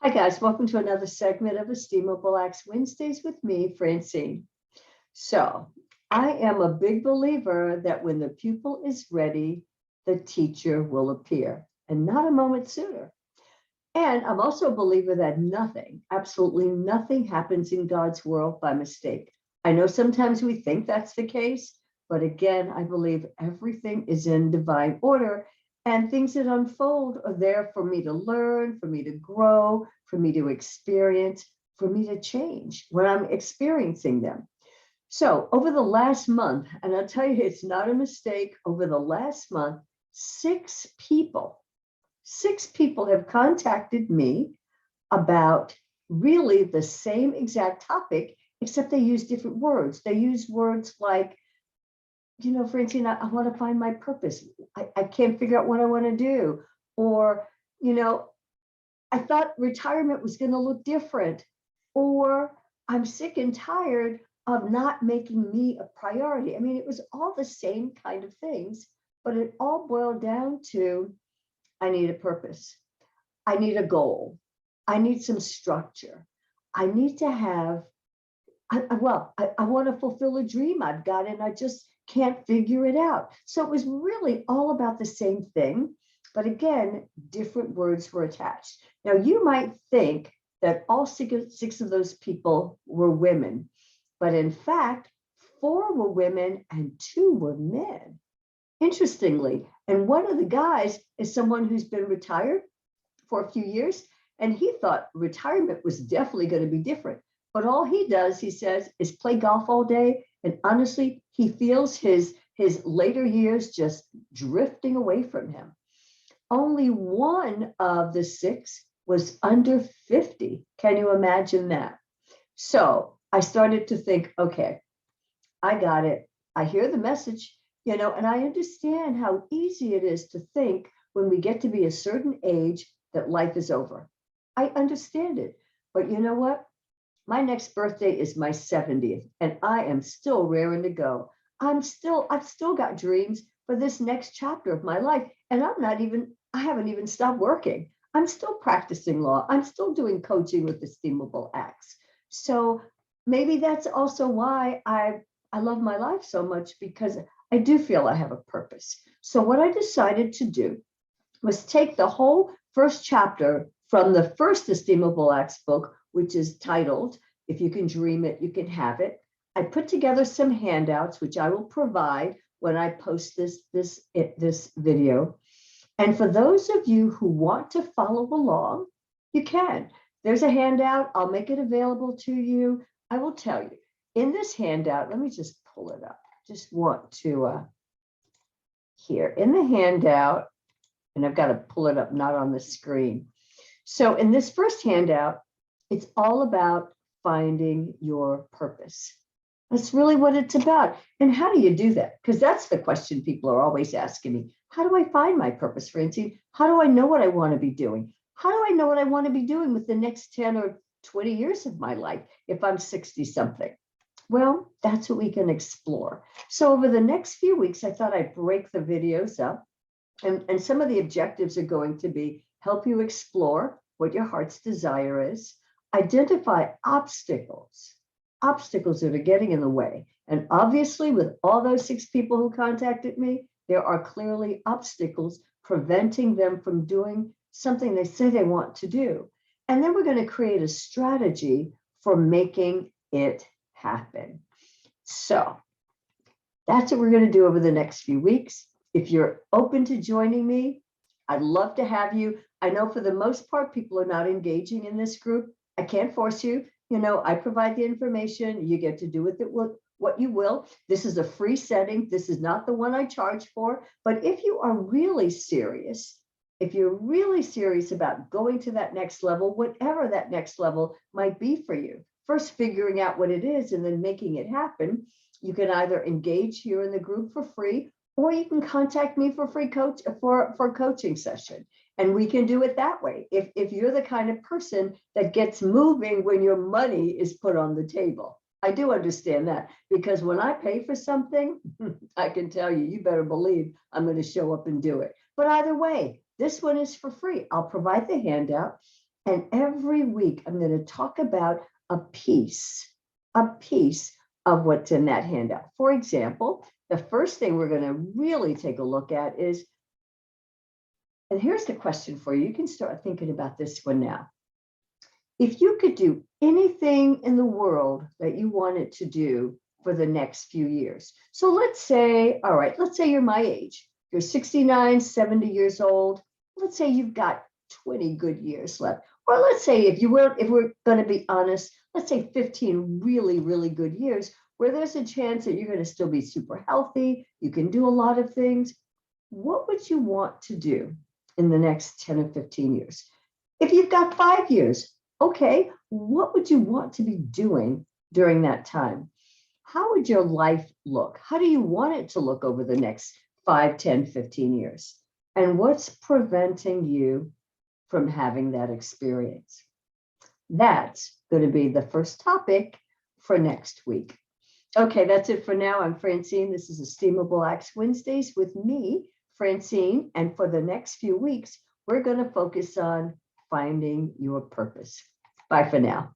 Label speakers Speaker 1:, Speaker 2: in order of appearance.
Speaker 1: Hi guys, welcome to another segment of Esteemable Acts Wednesdays with me, Francine. So I am a big believer that when the pupil is ready, the teacher will appear, and not a moment sooner. And I'm also a believer that nothing, absolutely nothing happens in God's world by mistake. I know sometimes we think that's the case, but again, I believe everything is in divine order and things that unfold are there for me to learn, for me to grow, for me to experience, for me to change when I'm experiencing them. So over the last month, and I'll tell you, it's not a mistake, over the last month, six people have contacted me about really the same exact topic, except they use different words. They use words like, Francine, I want to find my purpose. I can't figure out what I want to do. Or, I thought retirement was going to look different. Or I'm sick and tired of not making me a priority. I mean, it was all the same kind of things, but it all boiled down to I need a purpose. I need a goal. I need some structure. I need to have, I want to fulfill a dream I've got, and I just can't figure it out. So it was really all about the same thing. But again, different words were attached. Now, you might think that all six of those people were women, but in fact, 4 were women and 2 were men. Interestingly, and one of the guys is someone who's been retired for a few years, and he thought retirement was definitely going to be different. But all he does, he says, is play golf all day. And honestly, he feels his later years just drifting away from him. Only one of the 6 was under 50. Can you imagine that? So I started to think, okay, I got it. I hear the message, and I understand how easy it is to think when we get to be a certain age that life is over. I understand it. But you know what? My next birthday is my 70th, and I am still raring to go. I've still got dreams for this next chapter of my life, and I haven't even stopped working. I'm still practicing law. I'm still doing coaching with Esteemable Acts. So maybe that's also why I love my life so much, because I do feel I have a purpose. So what I decided to do was take the whole first chapter from the first Esteemable Acts book, which is titled, If You Can Dream It, You Can Have It. I put together some handouts, which I will provide when I post this video. And for those of you who want to follow along, you can. There's a handout. I'll make it available to you. I will tell you, in this handout, let me just pull it up. Just want to, here, in the handout, and I've got to pull it up, not on the screen. So in this first handout, it's all about finding your purpose. That's really what it's about. And how do you do that? Because that's the question people are always asking me. How do I find my purpose, Francine? How do I know what I want to be doing? How do I know what I want to be doing with the next 10 or 20 years of my life if I'm 60 something? Well, that's what we can explore. So over the next few weeks, I thought I'd break the videos up. And some of the objectives are going to be help you explore what your heart's desire is, identify obstacles that are getting in the way. And obviously, with all those 6 people who contacted me, there are clearly obstacles preventing them from doing something they say they want to do. And then we're going to create a strategy for making it happen. So that's what we're going to do over the next few weeks. If you're open to joining me, I'd love to have you. I know for the most part, people are not engaging in this group. I can't force you. I provide the information. You get to do with it what you will. This is a free setting. This is not the one I charge for. But if you are really serious, if you're really serious about going to that next level, whatever that next level might be for you, first figuring out what it is and then making it happen, you can either engage here in the group for free, or you can contact me for free for a coaching session. And we can do it that way. If you're the kind of person that gets moving when your money is put on the table. I do understand that, because when I pay for something, I can tell you, you better believe I'm going to show up and do it. But either way, this one is for free. I'll provide the handout. And every week, I'm going to talk about a piece of what's in that handout. For example, the first thing we're going to really take a look at is, and here's the question for you. You can start thinking about this one now. If you could do anything in the world that you wanted to do for the next few years. So let's say, all right, let's say you're my age. You're 69, 70 years old. Let's say you've got 20 good years left. Or let's say if we're going to be honest, let's say 15 really, really good years where there's a chance that you're going to still be super healthy. You can do a lot of things. What would you want to do in the next 10 or 15 years? If you've got 5 years, okay, what would you want to be doing during that time? How would your life look? How do you want it to look over the next 5, 10, 15 years? And what's preventing you from having that experience? That's going to be the first topic for next week. Okay, that's it for now. I'm Francine. This is Esteemable Acts Wednesdays with me, Francine. And for the next few weeks, we're going to focus on finding your purpose. Bye for now.